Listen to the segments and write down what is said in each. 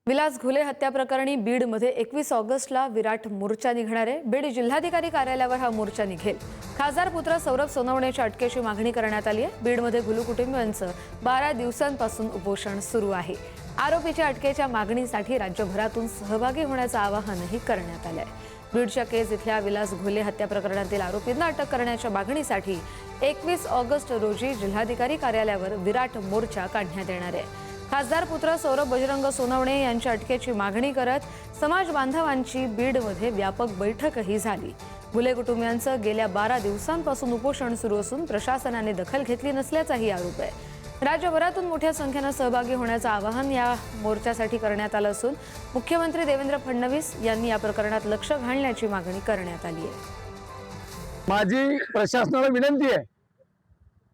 विलास घुले हत्या प्रकरणी बीडमध्ये 21 ऑगस्टला विराट मोर्चा निघणार आहे। बीड जिल्हाधिकारी कार्यालयावर हा मोर्चा निघेल। खासदार पुत्र सौरभ सोनवणेच्या अटकेची मागणी करण्यात आली आहे। बीडमध्ये घुले कुटुंबियांचं 12 दिवसांपासून उपोषण सुरू आहे। आरोपीच्या अटकेच्या मागणीसाठी राज्यभरातून सहभागी होण्याचं आवाहनही करण्यात आलं आहे। बीडच्या केज इथल्या विलास घुले हत्या प्रकरणातील आरोपींना अटक करण्याच्या मागणीसाठी 21 ऑगस्ट रोजी जिल्हाधिकारी कार्यालयावर विराट मोर्चा काढण्यात येणार आहे। खासदार पुत्र सौरभ बजरंग सोनवणे यांच्या अटकेची मागणी करत समाज बांधवांची बीडमध्ये व्यापक बैठकही झाली। घुले कुटुंबियांचं गेल्या 12 दिवसांपासून उपोषण सुरू असून प्रशासनाने दखल घेतली नसल्याचाही आरोप आहे। राज्यभरातून मोठ्या संख्येने सहभागी होण्याचं आवाहन या मोर्चासाठी करण्यात आलं असून मुख्यमंत्री देवेंद्र फडणवीस यांनी या प्रकरणात लक्ष घालण्याची मागणी करण्यात आली आहे। माझी प्रशासनाला विनंती आहे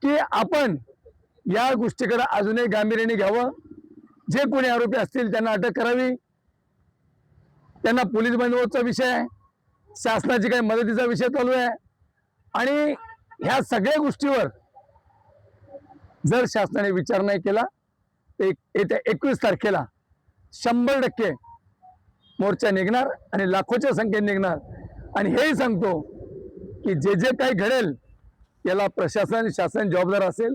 की आपण या गोष्टीकडे अजूनही गांभीर्याने घ्यावं। जे कोणी आरोपी असतील त्यांना अटक करावी। त्यांना पोलीस बंदोबस्तचा विषय आहे, शासनाची काही मदतीचा विषय चालू आहे आणि ह्या सगळ्या गोष्टीवर जर शासनाने विचार नाही केला तर येत्या 21 तारखेला 100% मोर्चा निघणार आणि लाखोच्या संख्येने निघणार। आणि हेही सांगतो की जे जे काही घडेल याला प्रशासन शासन जबाबदार असेल।